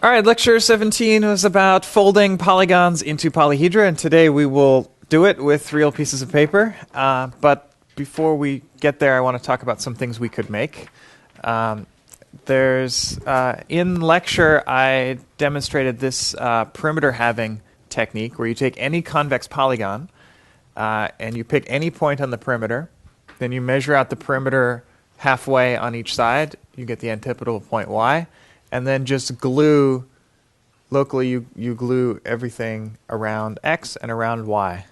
All right, lecture 17 was about folding polygons into polyhedra, and today we will do it with real pieces of paper. But before we get there, I want to talk about some things we could make. In lecture, I demonstrated this perimeter halving technique where you take any convex polygon and you pick any point on the perimeter, then you measure out the perimeter halfway on each side, you get the antipodal point y, and then just glue, locally you glue everything around x and around y.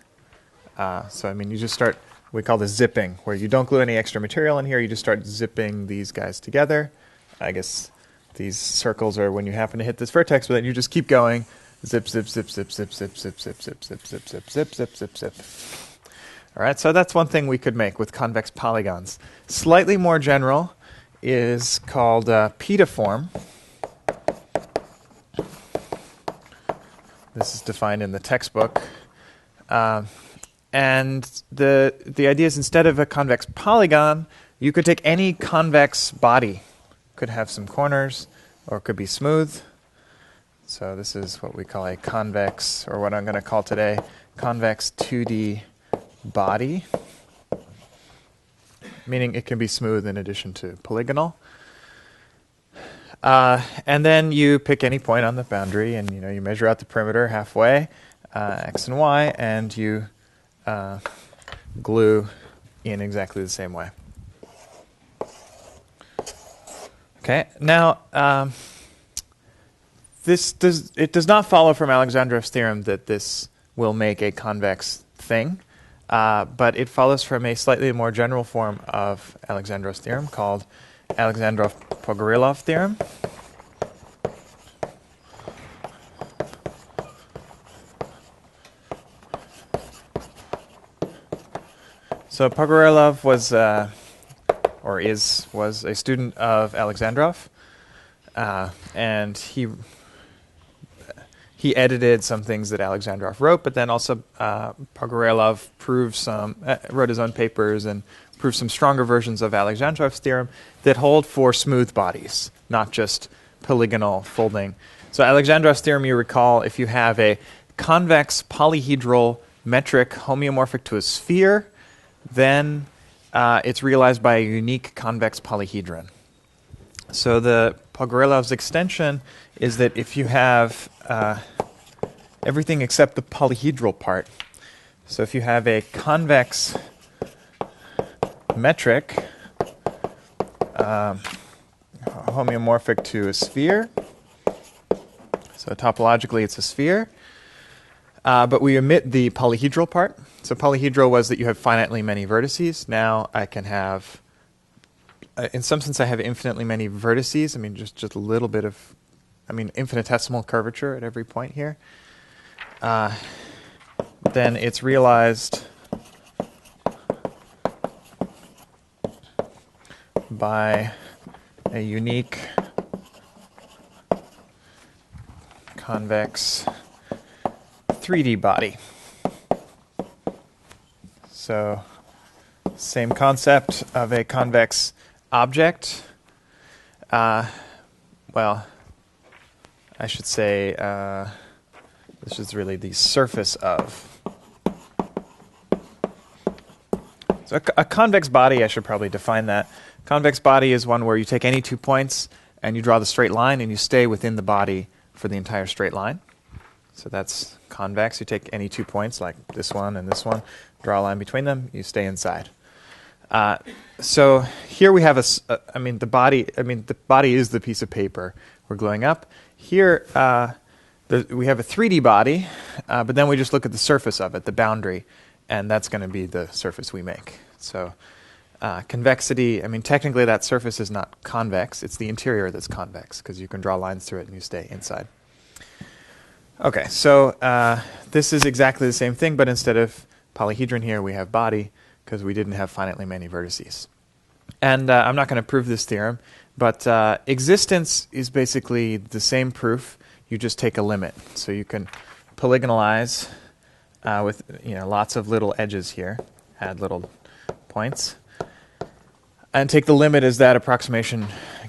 You just start, we call this zipping, where you don't glue any extra material in here, you just start zipping these guys together. I guess these circles are when you happen to hit this vertex, but then you just keep going, zip, zip, zip, zip, zip, zip, zip, zip, zip, zip, zip, zip, zip, zip, zip, zip. All right, so that's one thing we could make with convex polygons. Slightly more general is called Pitaform. This is defined in the textbook. And the idea is instead of a convex polygon, you could take any convex body. Could have some corners, or it could be smooth. So this is what we call a convex, or what I'm going to call today, convex 2D body, meaning it can be smooth in addition to polygonal. And then you pick any point on the boundary, and you measure out the perimeter halfway, x and y, and you glue in exactly the same way. Okay. Now, it does not follow from Alexandrov's theorem that this will make a convex thing, but it follows from a slightly more general form of Alexandrov's theorem called Alexandrov-Pogorelov Theorem. So Pogrilov was a student of Alexandrov, and he edited some things that Alexandrov wrote, but then also Pogrilov wrote his own papers and proved some stronger versions of Alexandrov's theorem that hold for smooth bodies, not just polygonal folding. So Alexandrov's theorem, you recall, if you have a convex polyhedral metric homeomorphic to a sphere, then it's realized by a unique convex polyhedron. So the Pogorilov's extension is that if you have everything except the polyhedral part, so if you have a convex metric homeomorphic to a sphere, so topologically it's a sphere, but we omit the polyhedral part. So polyhedral was that you have finitely many vertices. Now I can have, in some sense, I have infinitely many vertices. Just a little bit of, infinitesimal curvature at every point here. Then it's realized by a unique convex 3D body. So, same concept of a convex object. I should say this is really the surface of. So a convex body, I should probably define that. Convex body is one where you take any 2 points and you draw the straight line and you stay within the body for the entire straight line. So that's convex. You take any 2 points, like this one and this one, draw a line between them, you stay inside. So here we have the body is the piece of paper we're gluing up. Here we have a 3D body, but then we just look at the surface of it, the boundary, and that's going to be the surface we make. So convexity, technically that surface is not convex, it's the interior that's convex, because you can draw lines through it and you stay inside. Okay, so this is exactly the same thing, but instead of polyhedron here, we have body, because we didn't have finitely many vertices. And I'm not going to prove this theorem, but existence is basically the same proof. You just take a limit. So you can polygonalize with lots of little edges here, add little points, and take the limit as that approximation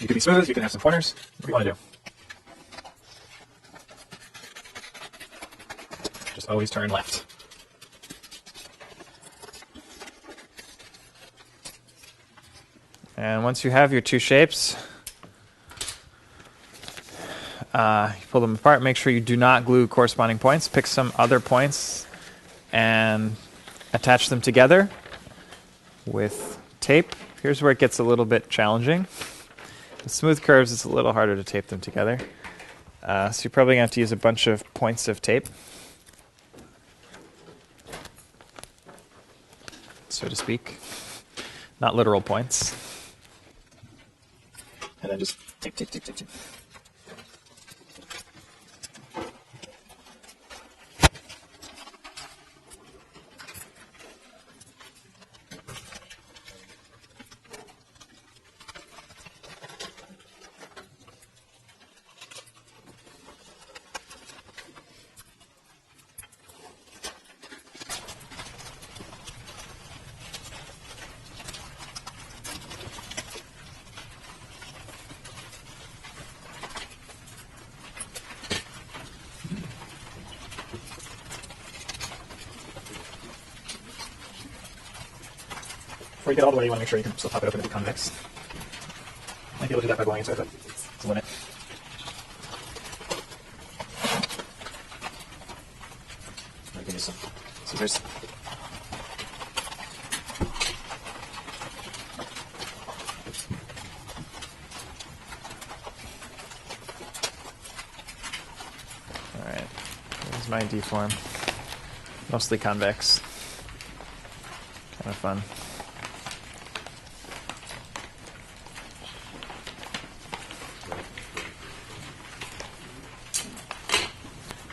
You can be smooth, you can have some corners. What do you want to do? Just always turn left. And once you have your two shapes, you pull them apart. Make sure you do not glue corresponding points. Pick some other points and attach them together with tape. Here's where it gets a little bit challenging. With smooth curves, it's a little harder to tape them together. So you're probably going to have to use a bunch of points of tape, so to speak. Not literal points. And then just tape, tape, tape, tape, tape. Before you get all the way, you want to make sure you can still pop it open to be convex. Might be able to do that by going inside, but it's a limit. I'll give you some scissors. Alright, here's my deform. Mostly convex. Kind of fun.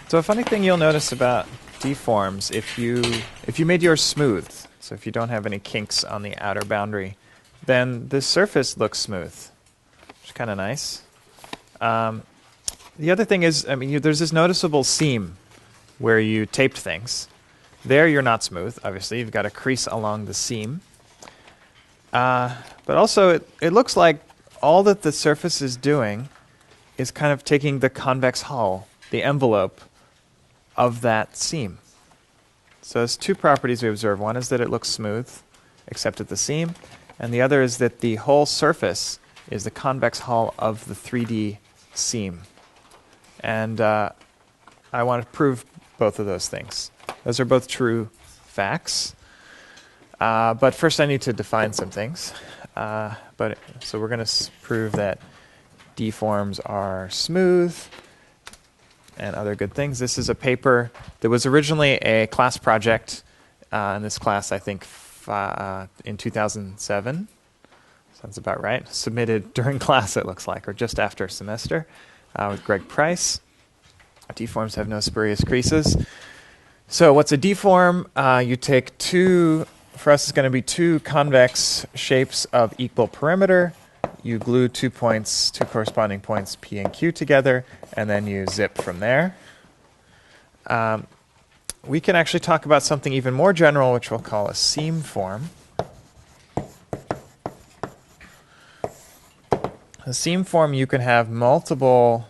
So a funny thing you'll notice about deforms, if you made yours smooth, so if you don't have any kinks on the outer boundary, then this surface looks smooth, which is kind of nice. The other thing is, I mean, there's this noticeable seam where you taped things. There you're not smooth, obviously. You've got a crease along the seam. But also, it looks like all that the surface is doing is kind of taking the convex hull, the envelope, of that seam. So there's two properties we observe. One is that it looks smooth, except at the seam, and the other is that the whole surface is the convex hull of the 3D seam. And I want to prove both of those things. Those are both true facts. But first I need to define some things. So we're going to prove that deforms are smooth and other good things. This is a paper that was originally a class project in this class, I think, in 2007. Sounds about right. Submitted during class, it looks like, or just after semester, with Greg Price. Deforms have no spurious creases. So what's a deform? You take two, for us it's going to be two convex shapes of equal perimeter. You glue 2 points, two corresponding points, P and Q together, and then you zip from there. We can actually talk about something even more general, which we'll call a seam form. A seam form, you can have multiple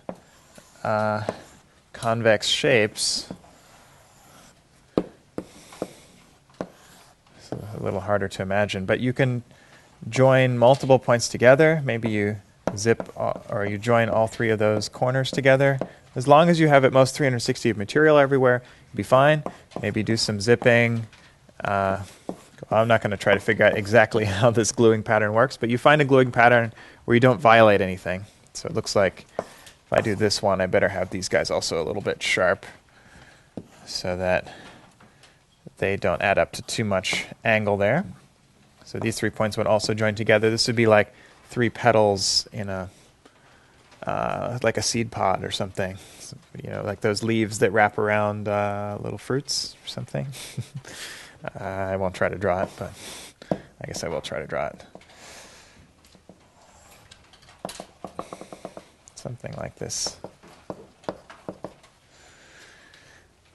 convex shapes. It's a little harder to imagine, but you can join multiple points together. Maybe you zip or you join all three of those corners together. As long as you have at most 360 of material everywhere, you'll be fine. Maybe do some zipping. I'm not going to try to figure out exactly how this gluing pattern works, but you find a gluing pattern where you don't violate anything. So it looks like if I do this one, I better have these guys also a little bit sharp so that they don't add up to too much angle there. So these 3 points would also join together. This would be like 3 petals in a like a seed pod or something. You know, like those leaves that wrap around little fruits or something. I won't try to draw it, but I guess I will try to draw it. Something like this.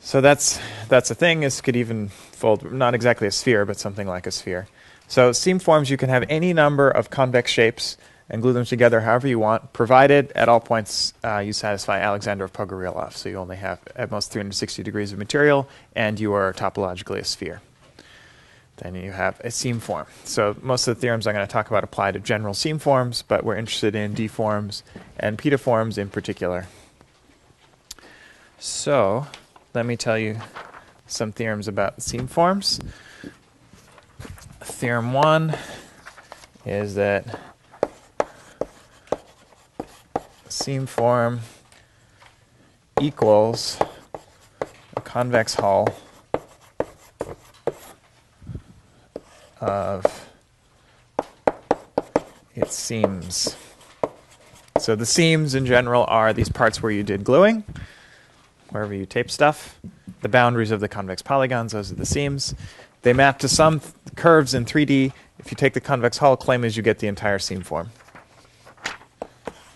So that's a thing. This could even fold, not exactly a sphere, but something like a sphere. So seam forms, you can have any number of convex shapes, and glue them together however you want, provided at all points you satisfy Alexandrov-Pogorelov. So you only have at most 360 degrees of material, and you are topologically a sphere. Then you have a seam form. So most of the theorems I'm going to talk about apply to general seam forms, but we're interested in deforms and pitaforms in particular. So let me tell you some theorems about seam forms. Theorem one is that seam form equals a convex hull of its seams. So the seams in general are these parts where you did gluing, wherever you tape stuff. The boundaries of the convex polygons, those are the seams. They map to some curves in 3D. If you take the convex hull, claim is you get the entire seam form.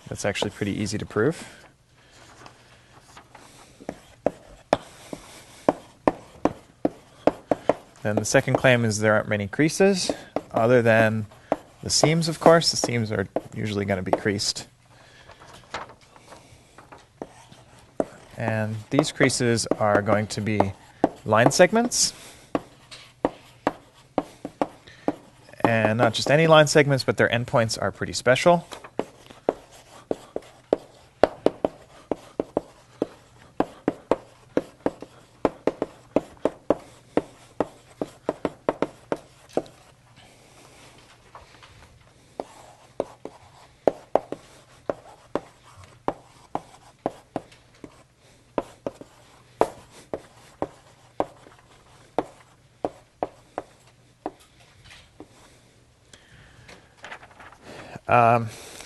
That's actually pretty easy to prove. Then the second claim is there aren't many creases, other than the seams, of course. The seams are usually going to be creased. And these creases are going to be line segments. And not just any line segments, but their endpoints are pretty special.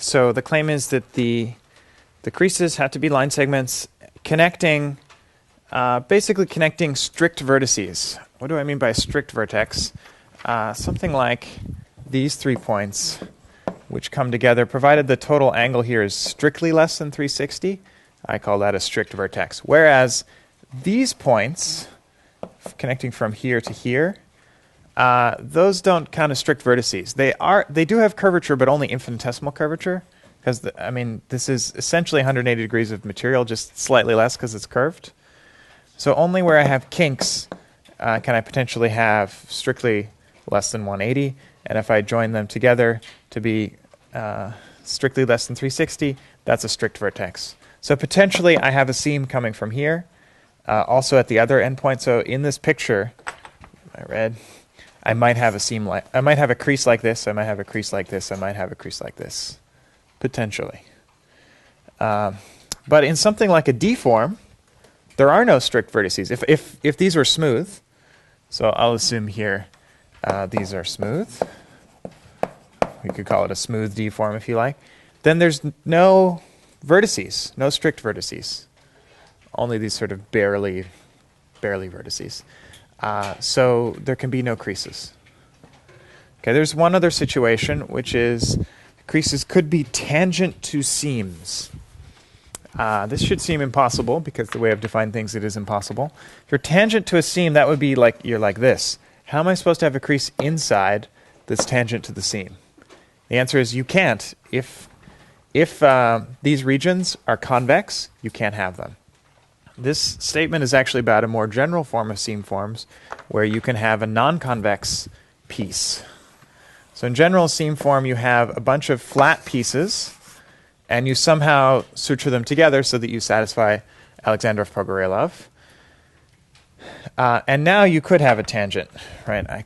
So the claim is that the creases have to be line segments connecting, basically connecting strict vertices. What do I mean by strict vertex? Something like these 3 points, which come together, provided the total angle here is strictly less than 360. I call that a strict vertex. Whereas these points, connecting from here to here, those don't count as strict vertices. They do have curvature, but only infinitesimal curvature, because this is essentially 180 degrees of material, just slightly less because it's curved. So only where I have kinks can I potentially have strictly less than 180, and if I join them together to be strictly less than 360, that's a strict vertex. So potentially I have a seam coming from here, also at the other endpoint. So in this picture, I read, I might have a seam like, I might have a crease like this, I might have a crease like this, I might have a crease like this, potentially. But in something like a deform, there are no strict vertices. If these were smooth, so I'll assume here these are smooth. We could call it a smooth deform if you like. Then there's no vertices, no strict vertices. Only these sort of barely vertices. So there can be no creases. Okay, there's one other situation, which is creases could be tangent to seams. This should seem impossible, because the way I've defined things, it is impossible. If you're tangent to a seam, that would be like, you're like this. How am I supposed to have a crease inside that's tangent to the seam? The answer is you can't. If these regions are convex, you can't have them. This statement is actually about a more general form of seam forms, where you can have a non-convex piece. So in general seam form, you have a bunch of flat pieces, and you somehow suture them together so that you satisfy Alexandrov-Pogorelov. And now you could have a tangent, right? I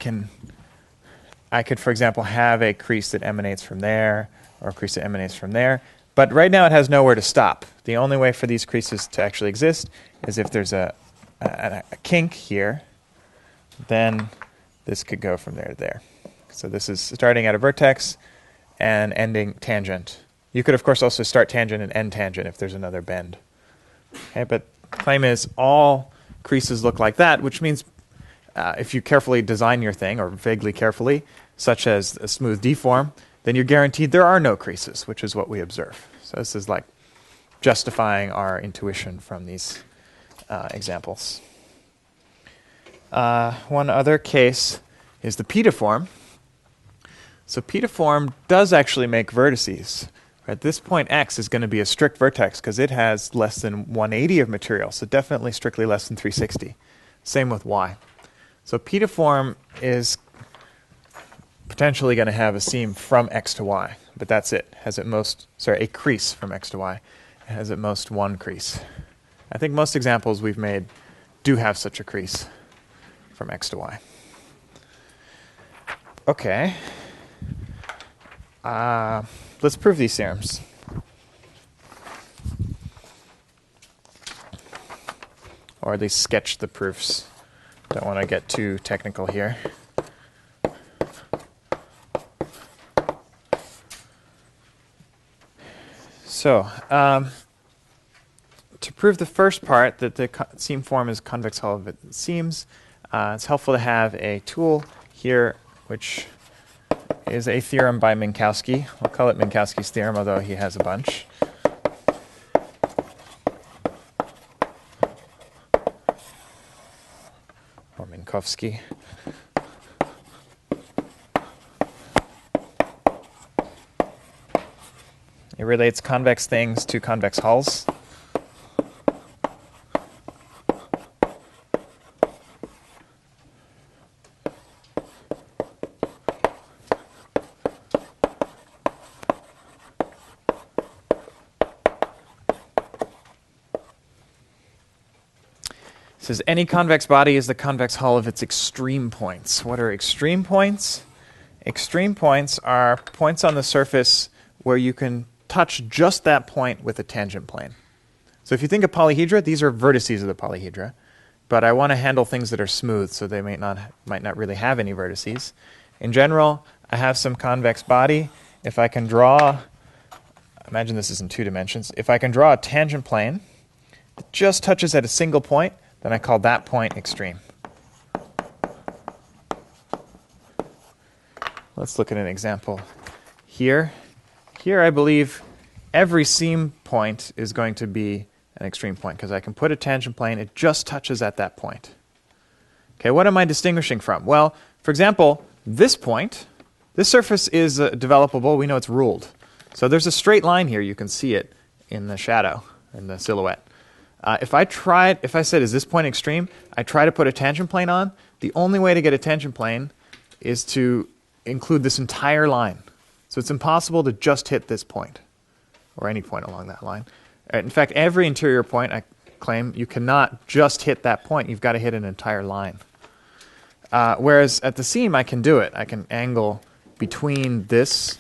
could, for example, have a crease that emanates from there, or a crease that emanates from there. But right now it has nowhere to stop. The only way for these creases to actually exist is if there's a kink here, then this could go from there to there. So this is starting at a vertex and ending tangent. You could, of course, also start tangent and end tangent if there's another bend. Okay, but the claim is all creases look like that, which means if you carefully design your thing, or vaguely carefully, such as a smooth deform, then you're guaranteed there are no creases, which is what we observe. So this is like justifying our intuition from these examples. One other case is the pitaform, So Pitaform does actually make vertices. Right? This point X is going to be a strict vertex because it has less than 180 of material, so definitely strictly less than 360. Same with Y. So Pitaform is potentially going to have a seam from X to Y, but that's it. Has at most, a crease from X to Y. It has at most one crease. I think most examples we've made do have such a crease from X to Y. Okay. Let's prove these theorems. Or at least sketch the proofs. Don't want to get too technical here. So, to prove the first part, that the seam form is convex hull of its seams, it's helpful to have a tool here, which is a theorem by Minkowski. We'll call it Minkowski's theorem, although he has a bunch. Or Minkowski. It relates convex things to convex hulls. It says any convex body is the convex hull of its extreme points. What are extreme points? Extreme points are points on the surface where you can touch just that point with a tangent plane. So if you think of polyhedra, these are vertices of the polyhedra, but I want to handle things that are smooth, so they might not really have any vertices. In general, I have some convex body. If I can draw, imagine this is in 2 dimensions. If I can draw a tangent plane that just touches at a single point, then I call that point extreme. Let's look at an example here. Here I believe every seam point is going to be an extreme point because I can put a tangent plane, it just touches at that point. Okay, what am I distinguishing from? Well, for example, this point, this surface is developable, we know it's ruled. So there's a straight line here, you can see it in the shadow, in the silhouette. If I said, is this point extreme? I try to put a tangent plane on. The only way to get a tangent plane is to include this entire line. So it's impossible to just hit this point, or any point along that line. In fact, every interior point, I claim, you cannot just hit that point. You've got to hit an entire line. Whereas at the seam, I can do it. I can angle between this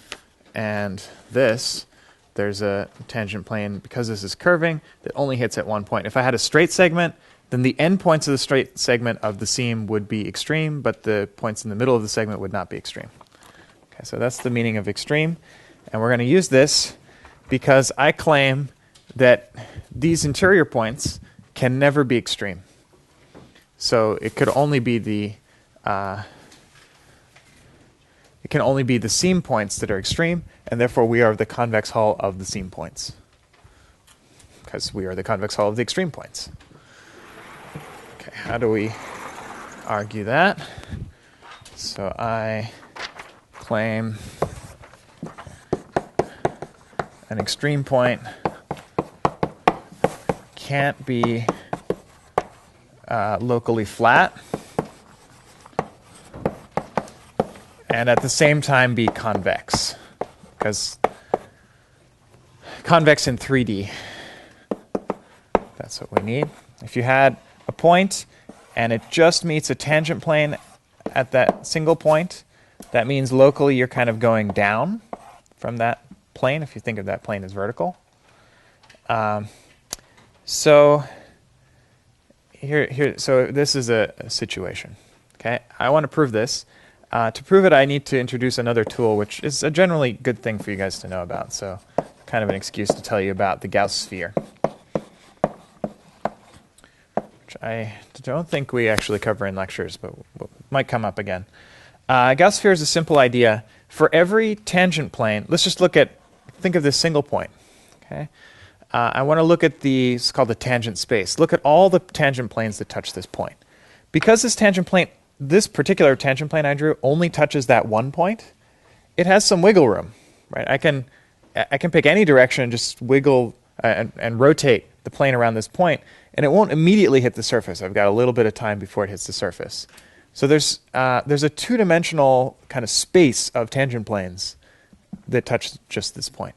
and this. There's a tangent plane, because this is curving, that only hits at one point. If I had a straight segment, then the endpoints of the straight segment of the seam would be extreme, but the points in the middle of the segment would not be extreme. Okay, so that's the meaning of extreme. And we're going to use this because I claim that these interior points can never be extreme. So it could only be the seam points that are extreme, and therefore we are the convex hull of the seam points, because we are the convex hull of the extreme points. Okay, how do we argue that? So I claim an extreme point can't be locally flat, and at the same time be convex, because convex in 3D, that's what we need. If you had a point and it just meets a tangent plane at that single point, that means locally you're kind of going down from that plane, if you think of that plane as vertical. So this is a situation. Okay, I want to prove this. To prove it, I need to introduce another tool, which is a generally good thing for you guys to know about. So, kind of an excuse to tell you about the Gauss sphere, which I don't think we actually cover in lectures, but might come up again. Gauss sphere is a simple idea. For every tangent plane, let's just think of this single point. Okay, I want to look at it's called the tangent space. Look at all the tangent planes that touch this point. Because this particular tangent plane I drew only touches that one point, it has some wiggle room, right? I can pick any direction and just wiggle and rotate the plane around this point, and it won't immediately hit the surface. I've got a little bit of time before it hits the surface. So there's a two-dimensional kind of space of tangent planes that touch just this point.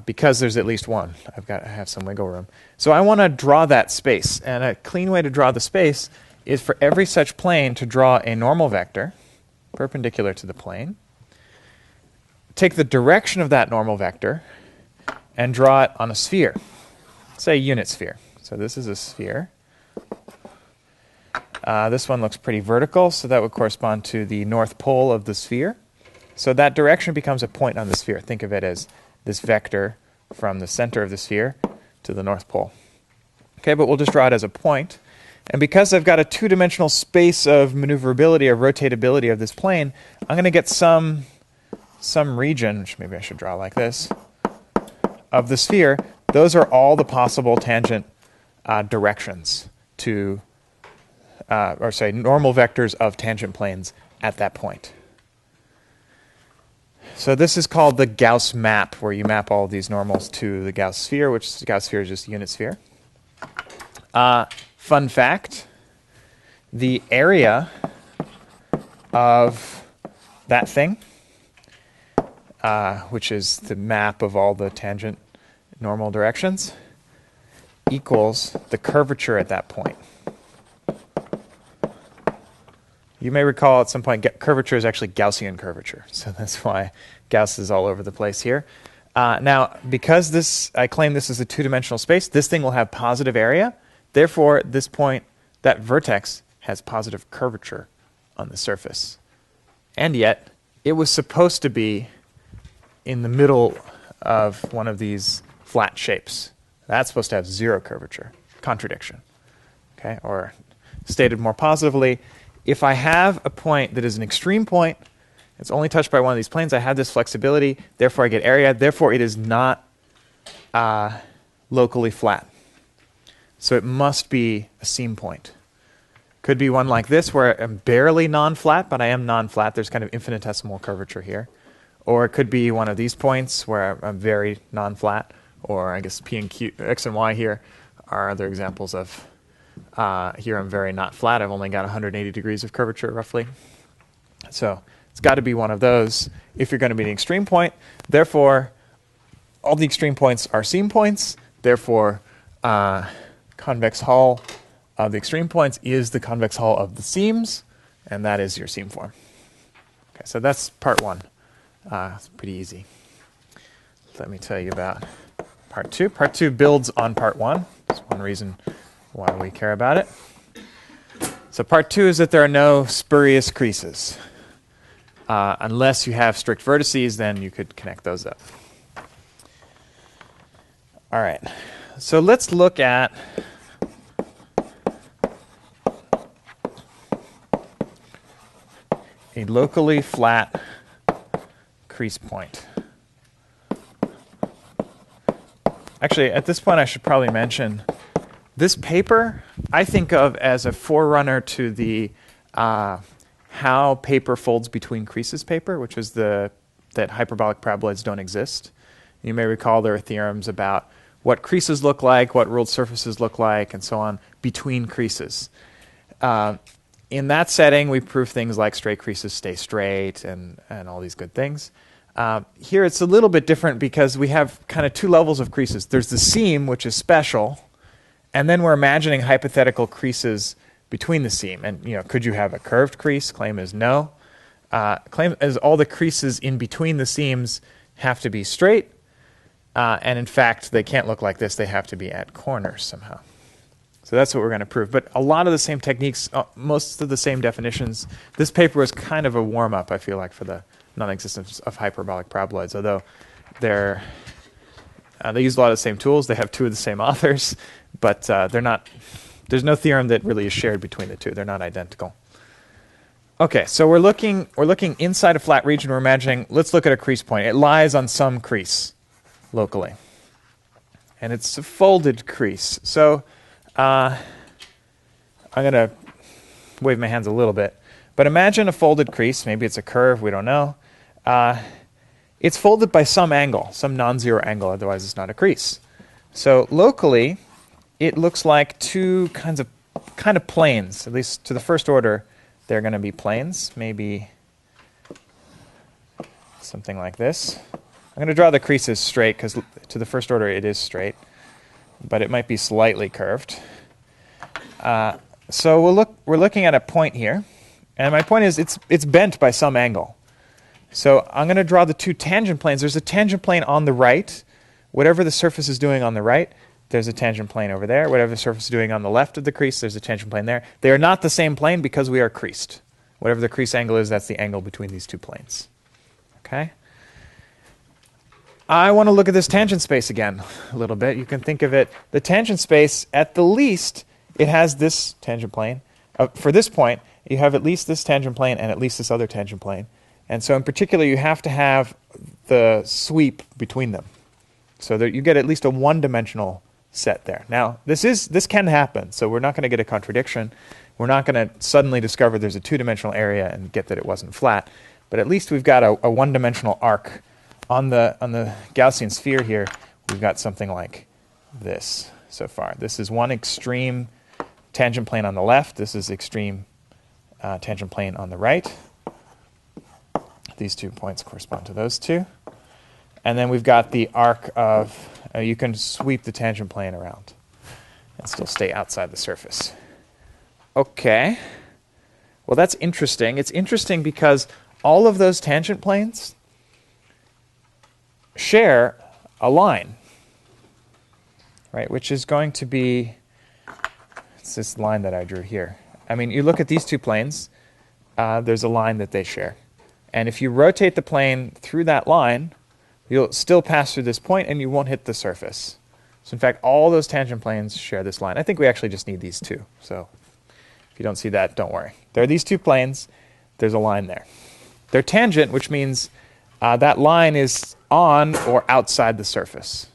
Because there's at least one, I have some wiggle room. So I want to draw that space, and a clean way to draw the space is for every such plane to draw a normal vector perpendicular to the plane, take the direction of that normal vector, and draw it on a sphere, say a unit sphere. So this is a sphere. This one looks pretty vertical, so that would correspond to the north pole of the sphere. So that direction becomes a point on the sphere. Think of it as this vector from the center of the sphere to the north pole. Okay, but we'll just draw it as a point. And because I've got a two-dimensional space of maneuverability or rotatability of this plane, I'm going to get some region, which maybe I should draw like this, of the sphere. Those are all the possible tangent directions to, normal vectors of tangent planes at that point. So this is called the Gauss Map, where you map all of these normals to the Gauss sphere, which the Gauss sphere is just a unit sphere. Fun fact, the area of that thing, which is the map of all the tangent normal directions, equals the curvature at that point. You may recall at some point curvature is actually Gaussian curvature, so that's why Gauss is all over the place here. Now, because I claim this is a two-dimensional space, this thing will have positive area. Therefore, this point, that vertex, has positive curvature on the surface. And yet, it was supposed to be in the middle of one of these flat shapes. That's supposed to have zero curvature. Contradiction. Okay? Or stated more positively, if I have a point that is an extreme point, it's only touched by one of these planes, I have this flexibility, therefore I get area, therefore it is not locally flat. So it must be a seam point. Could be one like this where I'm barely non-flat, but I am non-flat. There's kind of infinitesimal curvature here. Or it could be one of these points where I'm very non-flat, or I guess P and Q, X and Y here are other examples of here I'm very not flat. I've only got 180 degrees of curvature roughly. So it's got to be one of those if you're going to be an extreme point. Therefore, all the extreme points are seam points. Therefore, convex hull of the extreme points is the convex hull of the seams, and that is your seam form. Okay, so that's part one. It's pretty easy. Let me tell you about part two. Part two builds on part one. That's one reason why we care about it. So part two is that there are no spurious creases. Unless you have strict vertices, then you could connect those up. All right. So let's look at a locally flat crease point. Actually, at this point I should probably mention this paper I think of as a forerunner to the how paper folds between creases paper, which is that hyperbolic paraboloids don't exist. You may recall there are theorems about what creases look like, what ruled surfaces look like, and so on between creases. In that setting, we prove things like straight creases stay straight and all these good things. Here it's a little bit different because we have kind of two levels of creases. There's the seam, which is special, and then we're imagining hypothetical creases between the seam. And could you have a curved crease? Claim is no. Claim is all the creases in between the seams have to be straight, and in fact they can't look like this. They have to be at corners somehow. So that's what we're going to prove. But a lot of the same techniques, most of the same definitions. This paper was kind of a warm-up, I feel like, for the non-existence of hyperbolic paraboloids, although they use a lot of the same tools. They have two of the same authors, but they're not. There's no theorem that really is shared between the two. They're not identical. Okay, so we're looking inside a flat region. We're imagining, let's look at a crease point. It lies on some crease locally. And it's a folded crease. So I'm going to wave my hands a little bit. But imagine a folded crease. Maybe it's a curve. We don't know. It's folded by some angle, some non-zero angle. Otherwise, it's not a crease. So locally, it looks like two kind of planes. At least to the first order, they're going to be planes. Maybe something like this. I'm going to draw the creases straight because to the first order it is straight, but it might be slightly curved. So we're looking at a point here, and my point is it's bent by some angle. So I'm going to draw the two tangent planes. There's a tangent plane on the right. Whatever the surface is doing on the right, there's a tangent plane over there. Whatever the surface is doing on the left of the crease, there's a tangent plane there. They are not the same plane because we are creased. Whatever the crease angle is, that's the angle between these two planes. Okay? I want to look at this tangent space again a little bit. You can think of it, the tangent space, at the least, it has this tangent plane. For this point, you have at least this tangent plane and at least this other tangent plane. And so in particular, you have to have the sweep between them, so that you get at least a one-dimensional set there. Now, this can happen, so we're not going to get a contradiction. We're not going to suddenly discover there's a two-dimensional area and get that it wasn't flat. But at least we've got a one-dimensional arc. On the Gaussian sphere here, we've got something like this so far. This is one extreme tangent plane on the left. This is extreme tangent plane on the right. These 2 points correspond to those two. And then we've got the arc of, you can sweep the tangent plane around and still stay outside the surface. Okay. Well, that's interesting. It's interesting because all of those tangent planes share a line, right, which is going to be, it's this line that I drew here. I mean, you look at these two planes, there's a line that they share. And if you rotate the plane through that line, you'll still pass through this point and you won't hit the surface. So in fact, all those tangent planes share this line. I think we actually just need these two. So if you don't see that, don't worry. There are these two planes. There's a line there. They're tangent, which means that line is on or outside the surface.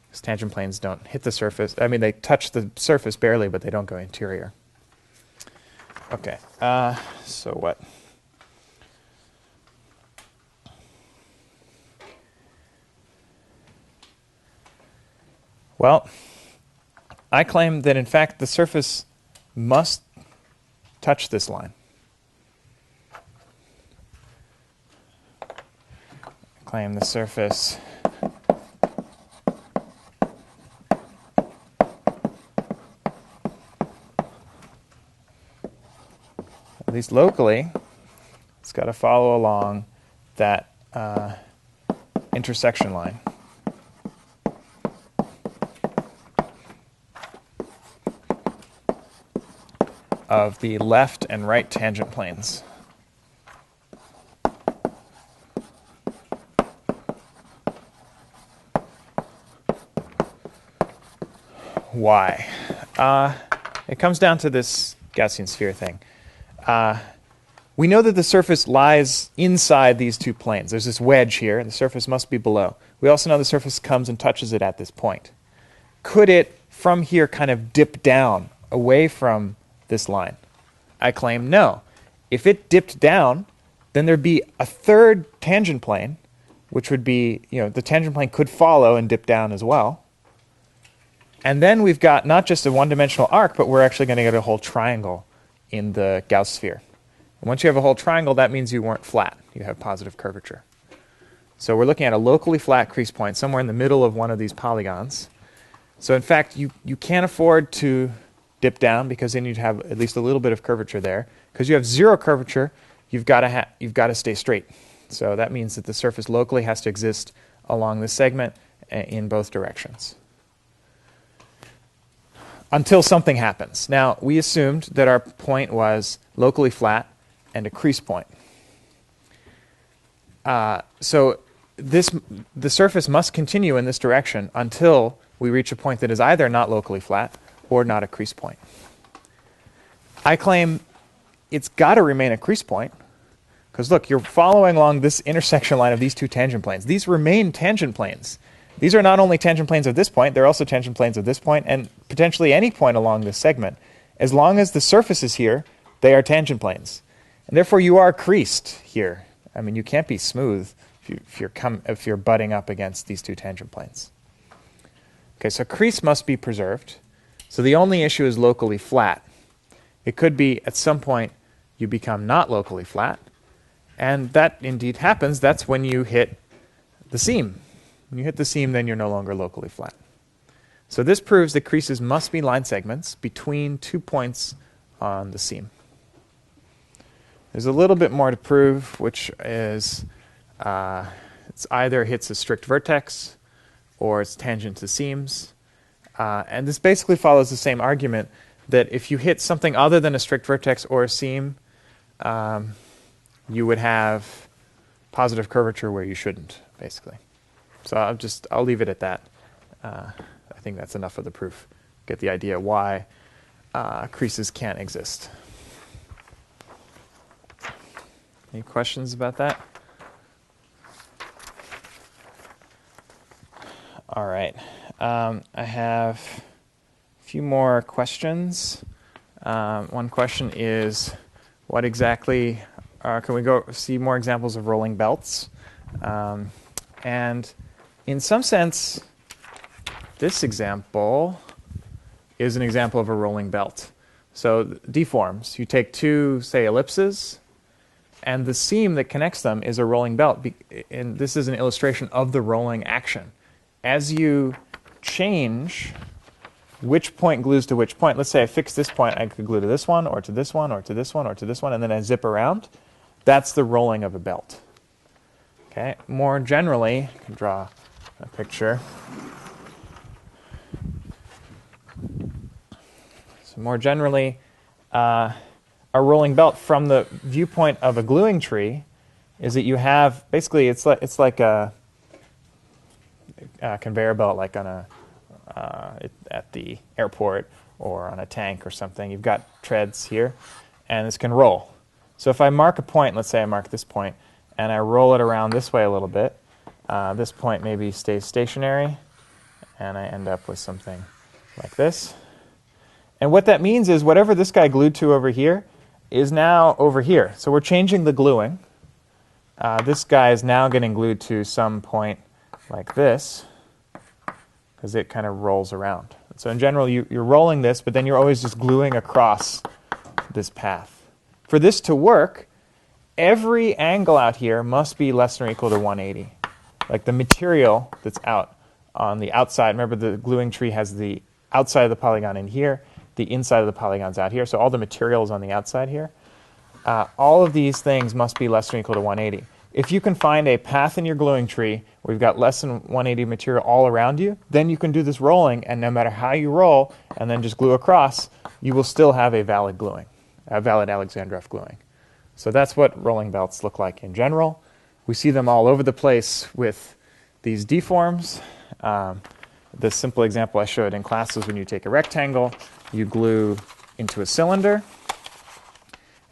Because tangent planes don't hit the surface. I mean, they touch the surface barely, but they don't go interior. Okay, so what? Well, I claim that in fact the surface must touch this line. I claim the surface at least locally, it's got to follow along that intersection line. Of the left and right tangent planes. Why? It comes down to this Gaussian sphere thing. We know that the surface lies inside these two planes. There's this wedge here, and the surface must be below. We also know the surface comes and touches it at this point. Could it, from here, kind of dip down away from this line? I claim no. If it dipped down, then there'd be a third tangent plane, which would be, the tangent plane could follow and dip down as well. And then we've got not just a one-dimensional arc, but we're actually going to get a whole triangle in the Gauss sphere. And once you have a whole triangle, that means you weren't flat. You have positive curvature. So we're looking at a locally flat crease point somewhere in the middle of one of these polygons. So in fact, you can't afford to dip down because then you'd have at least a little bit of curvature there. Because you have zero curvature, you've got to stay straight. So that means that the surface locally has to exist along this segment in both directions. Until something happens. Now, we assumed that our point was locally flat and a crease point. So the surface must continue in this direction until we reach a point that is either not locally flat or not a crease point. I claim it's got to remain a crease point because look, you're following along this intersection line of these two tangent planes. These remain tangent planes. These are not only tangent planes of this point, they're also tangent planes of this point and potentially any point along this segment. As long as the surface is here, they are tangent planes. And therefore, you are creased here. I mean, you can't be smooth if you're butting up against these two tangent planes. Okay, so crease must be preserved. So the only issue is locally flat. It could be at some point you become not locally flat, and that indeed happens. That's when you hit the seam. When you hit the seam, then you're no longer locally flat. So this proves that creases must be line segments between 2 points on the seam. There's a little bit more to prove, which is it's either hits a strict vertex or it's tangent to seams. And this basically follows the same argument that if you hit something other than a strict vertex or a seam, you would have positive curvature where you shouldn't, basically. So I'll leave it at that. I think that's enough of the proof. Get the idea why creases can't exist. Any questions about that? All right. I have a few more questions. One question is, what exactly, can we go see more examples of rolling belts? And in some sense, this example is an example of a rolling belt. So deforms, you take two, say, ellipses, and the seam that connects them is a rolling belt. And this is an illustration of the rolling action. As you change which point glues to which point, let's say I fix this point, I could glue to this one, or to this one, or to this one, or to this one, and then I zip around. That's the rolling of a belt. Okay. More generally, I can draw a picture. So more generally, a rolling belt from the viewpoint of a gluing tree is that you have, basically it's like a conveyor belt, like on at the airport or on a tank or something. You've got treads here, and this can roll. So if I mark a point, let's say I mark this point, and I roll it around this way a little bit, this point maybe stays stationary, and I end up with something like this. And what that means is whatever this guy glued to over here is now over here. So we're changing the gluing. This guy is now getting glued to some point like this, because it kind of rolls around. So in general, you're rolling this, but then you're always just gluing across this path. For this to work, every angle out here must be less than or equal to 180. Like the material that's out on the outside, remember the gluing tree has the outside of the polygon in here, the inside of the polygon's out here, so all the material is on the outside here. All of these things must be less than or equal to 180. If you can find a path in your gluing tree where you've got less than 180 material all around you, then you can do this rolling, and no matter how you roll and then just glue across, you will still have a valid gluing, a valid Alexandrov gluing. So that's what rolling belts look like in general. We see them all over the place with these deforms. The simple example I showed in class was when you take a rectangle, you glue into a cylinder.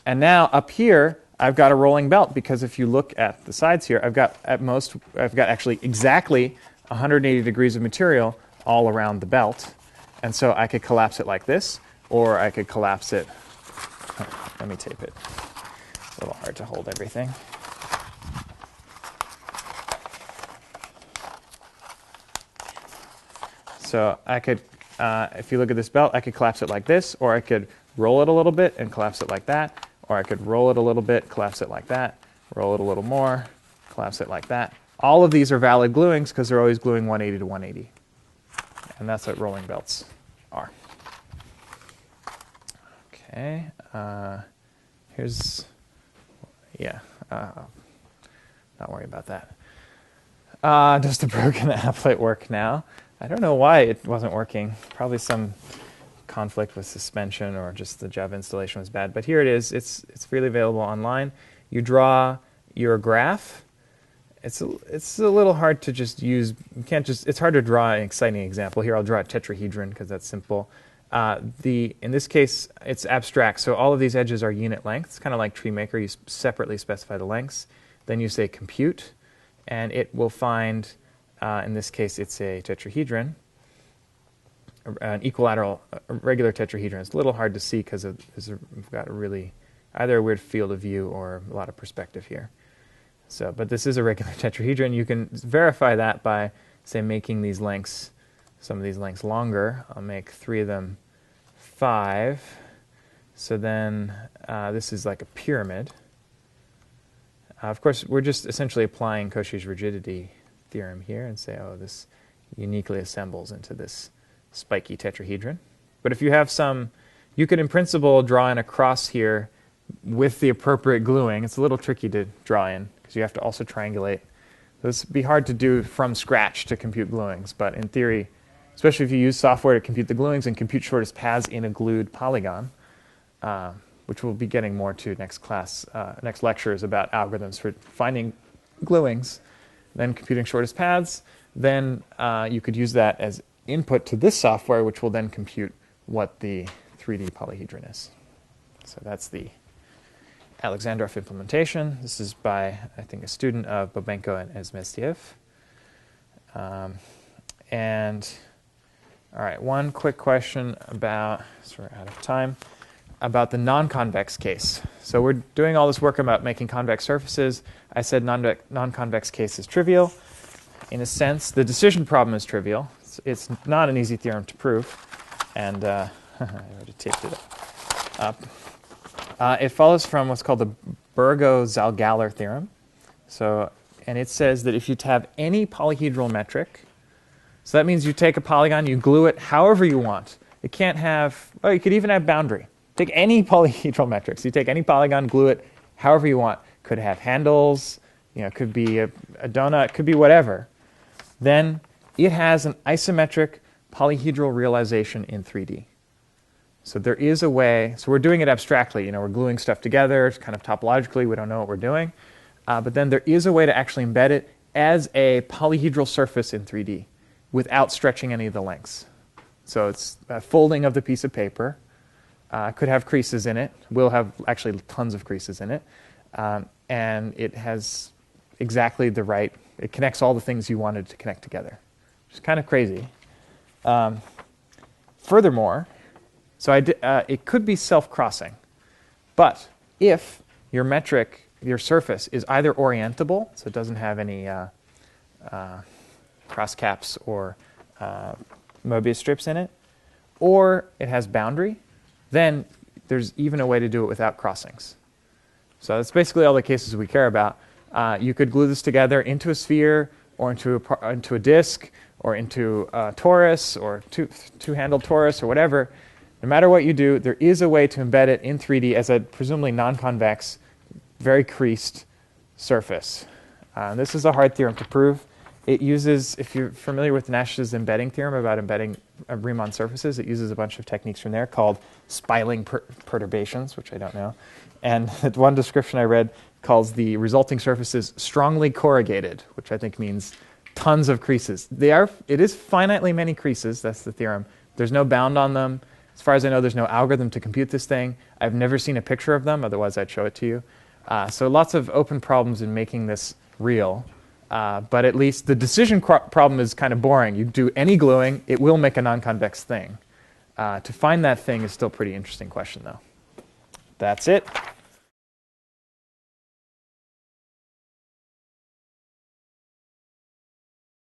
And now up here, I've got a rolling belt, because if you look at the sides here, I've got actually exactly 180 degrees of material all around the belt. And so I could collapse it like this, or I could collapse it. Let me tape it. It's a little hard to hold everything. So I could, if you look at this belt, I could collapse it like this, or I could roll it a little bit and collapse it like that, or I could roll it a little bit, collapse it like that, roll it a little more, collapse it like that. All of these are valid gluings because they're always gluing 180 to 180. And that's what rolling belts are. Okay, here's, not worry about that. Does the broken applet work now? I don't know why it wasn't working. Probably some conflict with suspension, or just the Java installation was bad. But here it is. It's freely available online. You draw your graph. It's a little hard to just use. You can't just. It's hard to draw an exciting example. Here I'll draw a tetrahedron because that's simple. In this case, it's abstract. So all of these edges are unit lengths, kind of like TreeMaker. You separately specify the lengths. Then you say compute, and it will find. In this case, it's a tetrahedron, an equilateral, regular tetrahedron. It's a little hard to see because we've got a really either a weird field of view or a lot of perspective here. So, but this is a regular tetrahedron. You can verify that by, say, making these lengths, some of these lengths longer. I'll make 3 of them 5. So then this is like a pyramid. Of course, we're just essentially applying Cauchy's rigidity theorem here and say, oh, this uniquely assembles into this spiky tetrahedron. But if you have some, you could in principle draw in a cross here with the appropriate gluing. It's a little tricky to draw in because you have to also triangulate. This would be hard to do from scratch to compute gluings, but in theory, especially if you use software to compute the gluings and compute shortest paths in a glued polygon, which we'll be getting more to next class, next lecture is about algorithms for finding gluings, then computing shortest paths. Then you could use that as input to this software, which will then compute what the 3D polyhedron is. So that's the Alexandrov implementation. This is by, I think, a student of Bobenko and Ezmestiev. And all right, one quick question about, so we're out of time, about the non-convex case. So we're doing all this work about making convex surfaces. I said non-convex case is trivial. In a sense, the decision problem is trivial. It's not an easy theorem to prove. And I already taped it up. It follows from what's called the Burgo-Zalgaler theorem. So, and it says that if you have any polyhedral metric, so that means you take a polygon, you glue it however you want. It can't have, well, you could even have boundary. Take any polyhedral metric. So you take any polygon, glue it however you want. Could have handles, it could be a donut, it could be whatever. Then it has an isometric polyhedral realization in 3D. So there is a way, so we're doing it abstractly, we're gluing stuff together, it's kind of topologically, we don't know what we're doing. But then there is a way to actually embed it as a polyhedral surface in 3D without stretching any of the lengths. So it's a folding of the piece of paper. Could have creases in it, will have actually tons of creases in it. And it has exactly the right, it connects all the things you wanted to connect together. Which is kind of crazy. Furthermore, so it could be self-crossing. But if your metric, your surface, is either orientable, so it doesn't have any cross caps or Mobius strips in it, or it has boundary, then there's even a way to do it without crossings. So that's basically all the cases we care about. You could glue this together into a sphere, or into a disk, or into a torus, or two-handled torus, or whatever. No matter what you do, there is a way to embed it in 3D as a presumably non-convex, very creased surface. This is a hard theorem to prove. It uses, if you're familiar with Nash's embedding theorem about embedding Riemann surfaces, it uses a bunch of techniques from there called spiling perturbations, which I don't know. And one description I read calls the resulting surfaces strongly corrugated, which I think means tons of creases. It is finitely many creases, that's the theorem. There's no bound on them. As far as I know, there's no algorithm to compute this thing. I've never seen a picture of them, otherwise I'd show it to you. So lots of open problems in making this real. But at least the decision problem is kind of boring. You do any gluing, it will make a non-convex thing. To find that thing is still a pretty interesting question, though. That's it.